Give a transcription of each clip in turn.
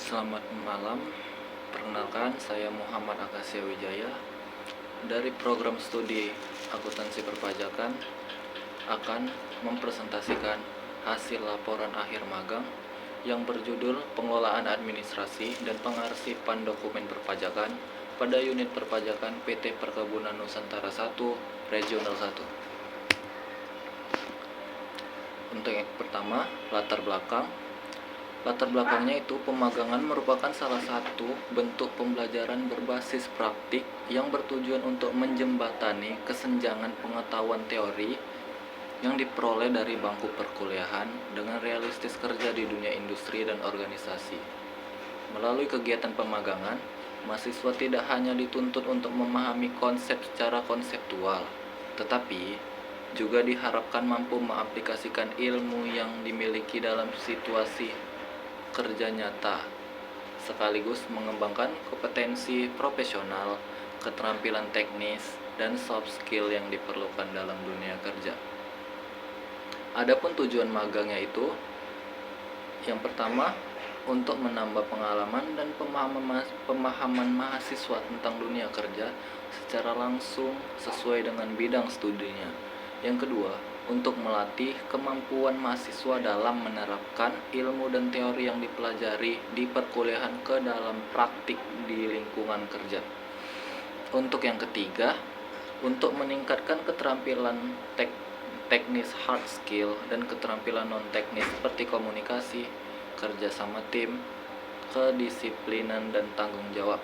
Selamat malam, perkenalkan saya Muhammad Akasya Wijaya dari program studi akuntansi perpajakan akan mempresentasikan hasil laporan akhir magang yang berjudul Pengelolaan Administrasi dan Pengarsipan Dokumen Perpajakan pada unit perpajakan PT Perkebunan Nusantara 1 Regional 1. Untuk yang pertama, latar belakangnya itu pemagangan merupakan salah satu bentuk pembelajaran berbasis praktik yang bertujuan untuk menjembatani kesenjangan pengetahuan teori yang diperoleh dari bangku perkuliahan dengan realistis kerja di dunia industri dan organisasi. Melalui kegiatan pemagangan, mahasiswa tidak hanya dituntut untuk memahami konsep secara konseptual, tetapi juga diharapkan mampu mengaplikasikan ilmu yang dimiliki dalam situasi kerja nyata, sekaligus mengembangkan kompetensi profesional, keterampilan teknis, dan soft skill yang diperlukan dalam dunia kerja. Adapun tujuan magangnya itu, yang pertama, untuk menambah pengalaman dan pemahaman mahasiswa tentang dunia kerja secara langsung sesuai dengan bidang studinya. Yang kedua, untuk melatih kemampuan mahasiswa dalam menerapkan ilmu dan teori yang dipelajari di perkuliahan ke dalam praktik di lingkungan kerja. Untuk yang ketiga, untuk meningkatkan keterampilan teknis hard skill dan keterampilan non-teknis seperti komunikasi, kerja sama tim, kedisiplinan, dan tanggung jawab.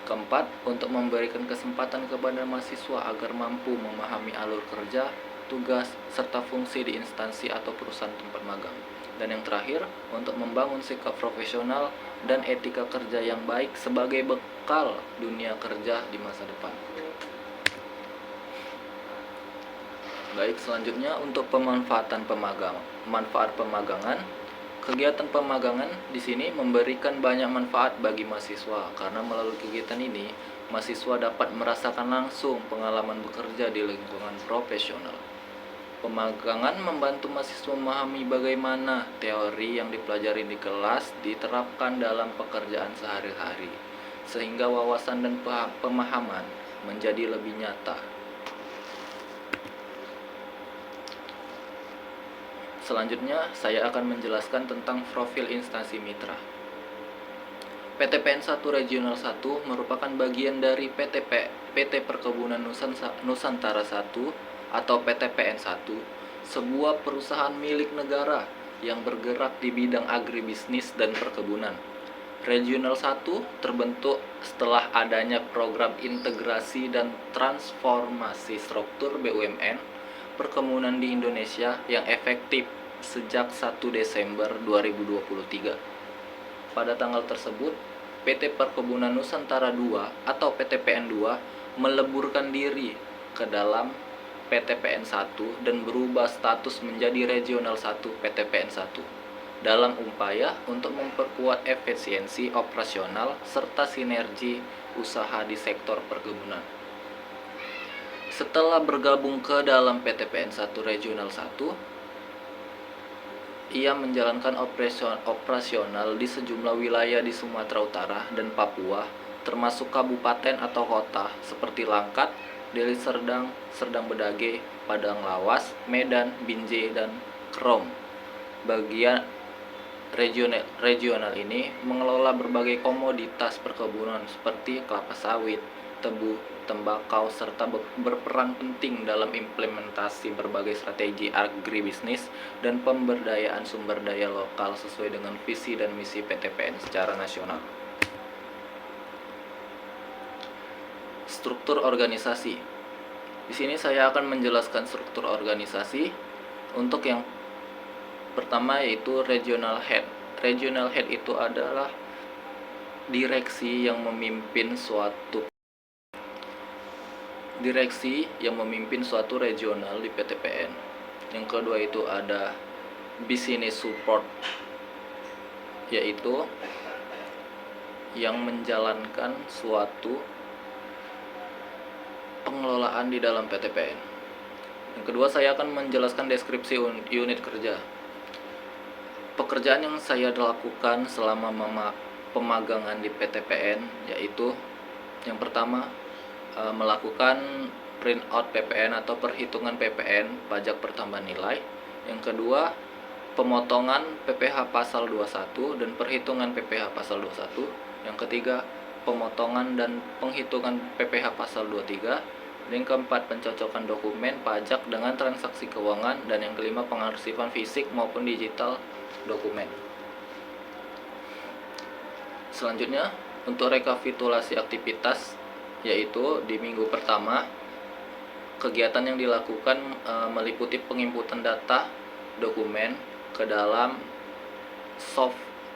Keempat, untuk memberikan kesempatan kepada mahasiswa agar mampu memahami alur kerja, tugas, serta fungsi di instansi atau perusahaan tempat magang. Dan yang terakhir, untuk membangun sikap profesional dan etika kerja yang baik sebagai bekal dunia kerja di masa depan. Baik, selanjutnya untuk manfaat pemagangan. Kegiatan pemagangan di sini memberikan banyak manfaat bagi mahasiswa karena melalui kegiatan ini mahasiswa dapat merasakan langsung pengalaman bekerja di lingkungan profesional. Pemagangan membantu mahasiswa memahami bagaimana teori yang dipelajari di kelas diterapkan dalam pekerjaan sehari-hari, sehingga wawasan dan pemahaman menjadi lebih nyata. Selanjutnya, saya akan menjelaskan tentang profil instansi mitra. PTPN 1 Regional 1 merupakan bagian dari PT Perkebunan Nusantara 1 atau PTPN 1, sebuah perusahaan milik negara yang bergerak di bidang agribisnis dan perkebunan. Regional 1 terbentuk setelah adanya program integrasi dan transformasi struktur BUMN perkebunan di Indonesia yang efektif sejak 1 Desember 2023. Pada tanggal tersebut, PT Perkebunan Nusantara 2 atau PTPN 2 meleburkan diri ke dalam PTPN 1 dan berubah status menjadi Regional 1 PTPN 1 dalam upaya untuk memperkuat efisiensi operasional serta sinergi usaha di sektor perkebunan. Setelah bergabung ke dalam PTPN 1 Regional 1, ia menjalankan operasional di sejumlah wilayah di Sumatera Utara dan Papua, termasuk kabupaten atau kota seperti Langkat, Deli Serdang, Serdang Bedage, Padang Lawas, Medan, Binjai, dan Krom. Bagian regional ini mengelola berbagai komoditas perkebunan seperti kelapa sawit, tebu, tembakau, serta berperan penting dalam implementasi berbagai strategi agribisnis dan pemberdayaan sumber daya lokal sesuai dengan visi dan misi PTPN secara nasional. Struktur organisasi. Di sini saya akan menjelaskan struktur organisasi. Untuk yang pertama yaitu regional head. Regional head itu adalah direksi yang memimpin suatu regional di PTPN. Yang kedua itu ada business support, yaitu yang menjalankan suatu pengelolaan di dalam PTPN. Yang kedua, saya akan menjelaskan deskripsi unit kerja. Pekerjaan yang saya lakukan selama pemagangan di PTPN, yaitu yang pertama melakukan print out PPN atau perhitungan PPN pajak pertambahan nilai. Yang kedua, pemotongan PPh pasal 21 dan perhitungan PPh pasal 21. Yang ketiga, pemotongan dan penghitungan PPh pasal 23. Yang keempat, pencocokan dokumen pajak dengan transaksi keuangan. Dan yang kelima, pengarsipan fisik maupun digital dokumen. Selanjutnya, untuk rekapitulasi aktivitas, yaitu di minggu pertama, kegiatan yang dilakukan meliputi penginputan data dokumen ke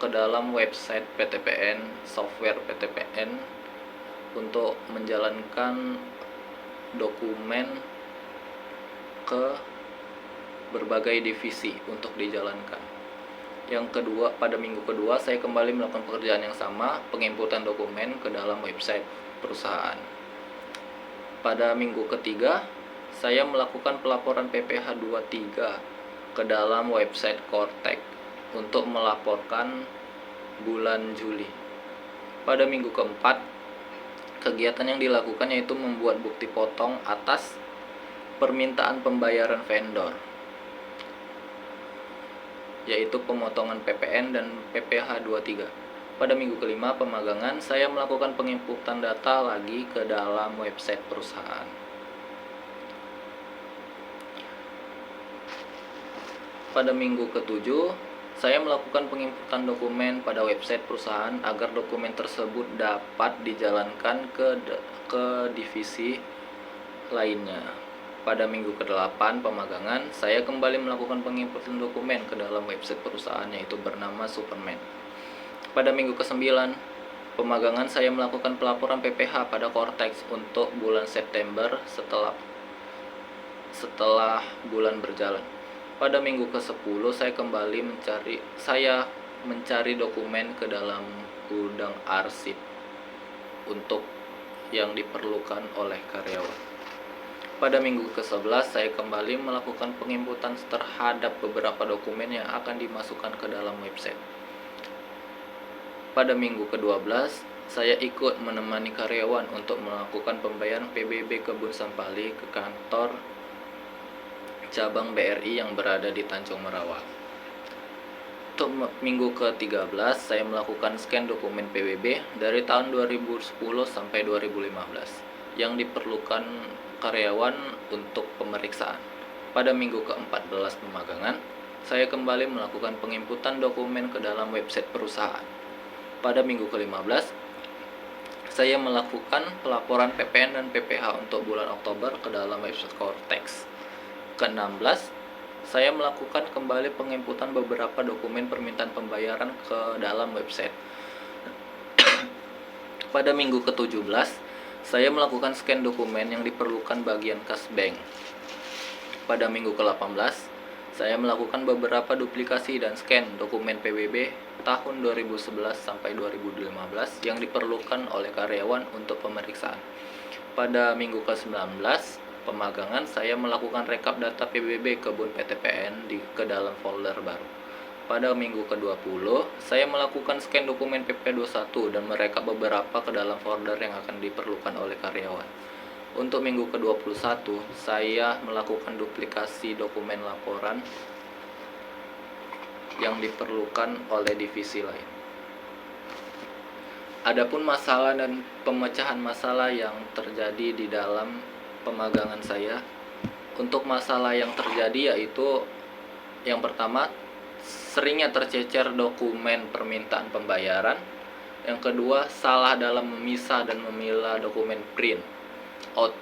dalam website PTPN, software PTPN, untuk menjalankan dokumen ke berbagai divisi untuk dijalankan. Yang kedua, pada minggu kedua saya kembali melakukan pekerjaan yang sama, penginputan dokumen ke dalam website perusahaan. Pada minggu ketiga, saya melakukan pelaporan PPh 23 ke dalam website Cortex untuk melaporkan bulan Juli. Pada minggu keempat, kegiatan yang dilakukan yaitu membuat bukti potong atas permintaan pembayaran vendor, yaitu pemotongan PPN dan PPh 23. Pada minggu kelima pemagangan, saya melakukan penginputan data lagi ke dalam website perusahaan. Pada minggu ketujuh, saya melakukan penginputan dokumen pada website perusahaan agar dokumen tersebut dapat dijalankan ke divisi lainnya. Pada minggu ke-8 pemagangan, saya kembali melakukan penginputan dokumen ke dalam website perusahaan, yaitu bernama Superman. Pada minggu ke-9 pemagangan, saya melakukan pelaporan PPh pada Cortex untuk bulan September setelah bulan berjalan. Pada minggu ke-10 saya kembali mencari dokumen ke dalam gudang arsip untuk yang diperlukan oleh karyawan. Pada minggu ke-11 saya kembali melakukan penginputan terhadap beberapa dokumen yang akan dimasukkan ke dalam website. Pada minggu ke-12 saya ikut menemani karyawan untuk melakukan pembayaran PBB Kebun Sampali ke kantor cabang BRI yang berada di Tanjung Merawat. Untuk minggu ke-13 saya melakukan scan dokumen PBB dari tahun 2010 sampai 2015 yang diperlukan karyawan untuk pemeriksaan. Pada minggu ke-14 pemagangan, saya kembali melakukan penginputan dokumen ke dalam website perusahaan. Pada minggu ke-15 saya melakukan pelaporan PPN dan PPh untuk bulan Oktober ke dalam website Cortex. Ke-16, saya melakukan kembali penginputan beberapa dokumen permintaan pembayaran ke dalam website. Pada minggu ke-17, saya melakukan scan dokumen yang diperlukan bagian kas bank. Pada minggu ke-18, saya melakukan beberapa duplikasi dan scan dokumen PBB tahun 2011 sampai 2015 yang diperlukan oleh karyawan untuk pemeriksaan. Pada minggu ke-19, pemagangan, saya melakukan rekap data PBB kebun PTPN ke dalam folder baru. Pada minggu ke-20, saya melakukan scan dokumen PP21 dan merekap beberapa ke dalam folder yang akan diperlukan oleh karyawan. Untuk minggu ke-21, saya melakukan duplikasi dokumen laporan yang diperlukan oleh divisi lain. Adapun masalah dan pemecahan masalah yang terjadi di dalam pemagangan saya, untuk masalah yang terjadi yaitu yang pertama, seringnya tercecer dokumen permintaan pembayaran. Yang kedua, salah dalam memisah dan memilah dokumen print out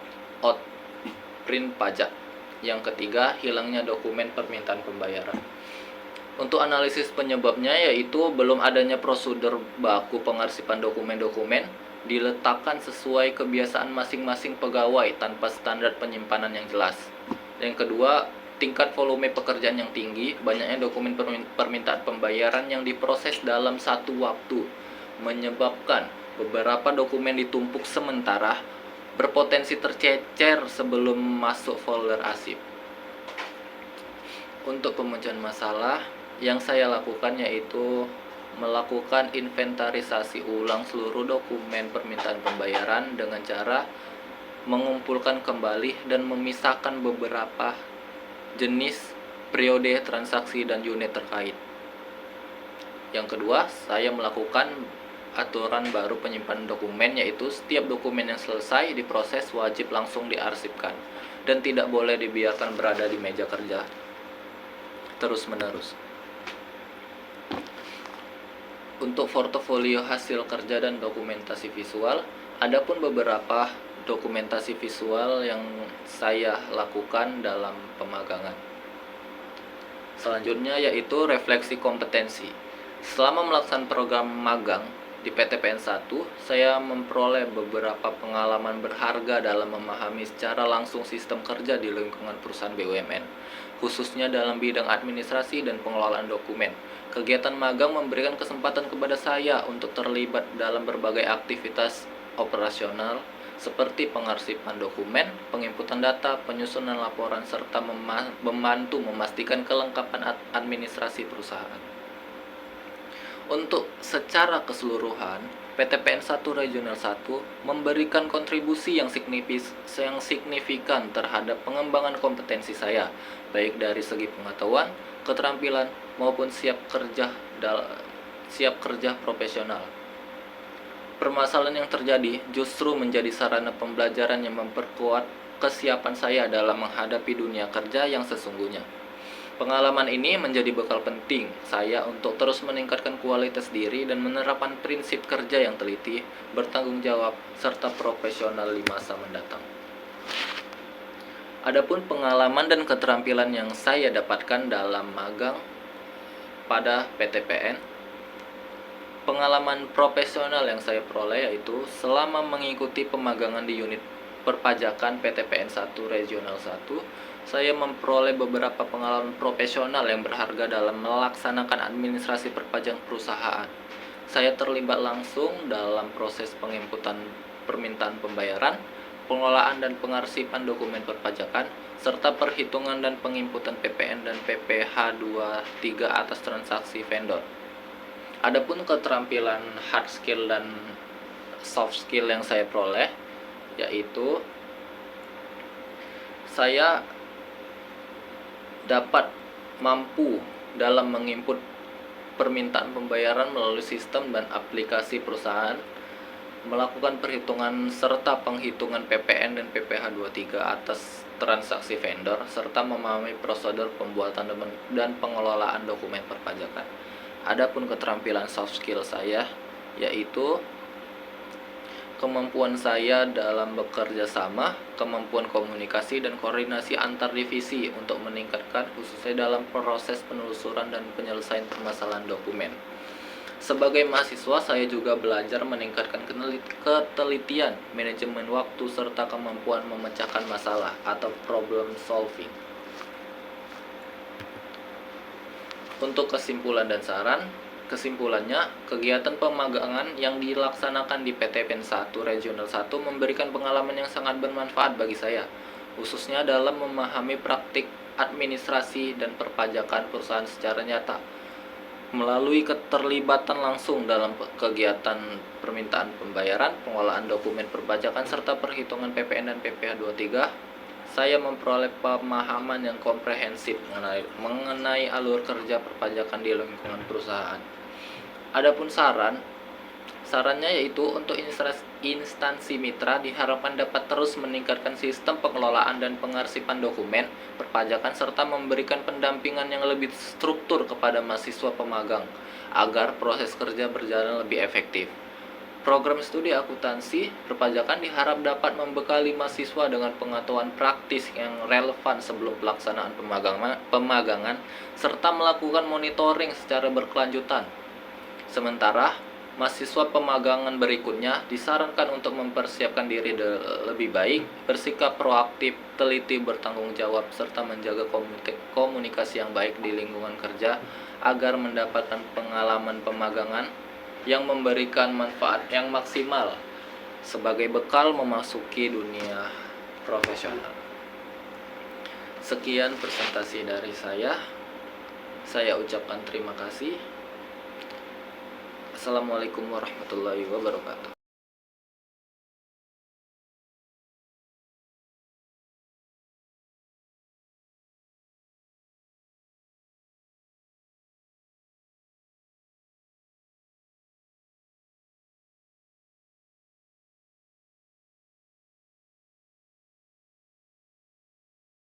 print pajak. Yang ketiga, hilangnya dokumen permintaan pembayaran. Untuk analisis penyebabnya yaitu belum adanya prosedur baku pengarsipan dokumen-dokumen diletakkan sesuai kebiasaan masing-masing pegawai tanpa standar penyimpanan yang jelas. Yang kedua, tingkat volume pekerjaan yang tinggi, banyaknya dokumen permintaan pembayaran yang diproses dalam satu waktu menyebabkan beberapa dokumen ditumpuk sementara, berpotensi tercecer sebelum masuk folder arsip. Untuk pemecahan masalah yang saya lakukan yaitu melakukan inventarisasi ulang seluruh dokumen permintaan pembayaran dengan cara mengumpulkan kembali dan memisahkan beberapa jenis, periode transaksi dan unit terkait. Yang kedua, saya melakukan aturan baru penyimpanan dokumen, yaitu setiap dokumen yang selesai diproses wajib langsung diarsipkan dan tidak boleh dibiarkan berada di meja kerja terus-menerus. Untuk portofolio hasil kerja dan dokumentasi visual, adapun beberapa dokumentasi visual yang saya lakukan dalam pemagangan. Selanjutnya yaitu refleksi kompetensi. Selama melaksanakan program magang di PTPN 1, saya memperoleh beberapa pengalaman berharga dalam memahami secara langsung sistem kerja di lingkungan perusahaan BUMN, khususnya dalam bidang administrasi dan pengelolaan dokumen. Kegiatan magang memberikan kesempatan kepada saya untuk terlibat dalam berbagai aktivitas operasional seperti pengarsipan dokumen, penginputan data, penyusunan laporan, serta membantu memastikan kelengkapan administrasi perusahaan. Untuk secara keseluruhan, PTPN 1 Regional 1 memberikan kontribusi yang signifikan terhadap pengembangan kompetensi saya, baik dari segi pengetahuan, keterampilan, maupun siap kerja profesional. Permasalahan yang terjadi justru menjadi sarana pembelajaran yang memperkuat kesiapan saya dalam menghadapi dunia kerja yang sesungguhnya. Pengalaman ini menjadi bekal penting saya untuk terus meningkatkan kualitas diri dan menerapkan prinsip kerja yang teliti, bertanggung jawab, serta profesional di masa mendatang. Adapun pengalaman dan keterampilan yang saya dapatkan dalam magang pada PTPN, pengalaman profesional yang saya peroleh yaitu selama mengikuti pemagangan di unit perpajakan PTPN 1 Regional 1, saya memperoleh beberapa pengalaman profesional yang berharga dalam melaksanakan administrasi perpajakan perusahaan. Saya terlibat langsung dalam proses penginputan permintaan pembayaran, pengelolaan dan pengarsipan dokumen perpajakan, serta perhitungan dan penginputan PPN dan PPh 23 atas transaksi vendor. Adapun keterampilan hard skill dan soft skill yang saya peroleh, yaitu saya dapat mampu dalam menginput permintaan pembayaran melalui sistem dan aplikasi perusahaan, melakukan perhitungan serta penghitungan PPN dan PPh 23 atas transaksi vendor, serta memahami prosedur pembuatan dan pengelolaan dokumen perpajakan. Adapun keterampilan soft skill saya yaitu kemampuan saya dalam bekerja sama, kemampuan komunikasi dan koordinasi antar divisi untuk meningkatkan khususnya dalam proses penelusuran dan penyelesaian permasalahan dokumen. Sebagai mahasiswa, saya juga belajar meningkatkan ketelitian, manajemen waktu, serta kemampuan memecahkan masalah atau problem solving. Untuk kesimpulan dan saran, kesimpulannya, kegiatan pemagangan yang dilaksanakan di PTPN 1 Regional 1 memberikan pengalaman yang sangat bermanfaat bagi saya, khususnya dalam memahami praktik administrasi dan perpajakan perusahaan secara nyata. Melalui keterlibatan langsung dalam kegiatan permintaan pembayaran, pengelolaan dokumen perpajakan, serta perhitungan PPN dan PPh 23, saya memperoleh pemahaman yang komprehensif mengenai alur kerja perpajakan di lingkungan perusahaan. Adapun sarannya yaitu untuk instansi mitra diharapkan dapat terus meningkatkan sistem pengelolaan dan pengarsipan dokumen perpajakan serta memberikan pendampingan yang lebih struktur kepada mahasiswa pemagang agar proses kerja berjalan lebih efektif. Program studi akuntansi perpajakan diharap dapat membekali mahasiswa dengan pengetahuan praktis yang relevan sebelum pelaksanaan pemagangan serta melakukan monitoring secara berkelanjutan. Sementara, mahasiswa pemagangan berikutnya disarankan untuk mempersiapkan diri lebih baik, bersikap proaktif, teliti, bertanggung jawab, serta menjaga komunikasi yang baik di lingkungan kerja agar mendapatkan pengalaman pemagangan yang memberikan manfaat yang maksimal sebagai bekal memasuki dunia profesional. Sekian presentasi dari saya ucapkan terima kasih. Assalamualaikum warahmatullahi wabarakatuh.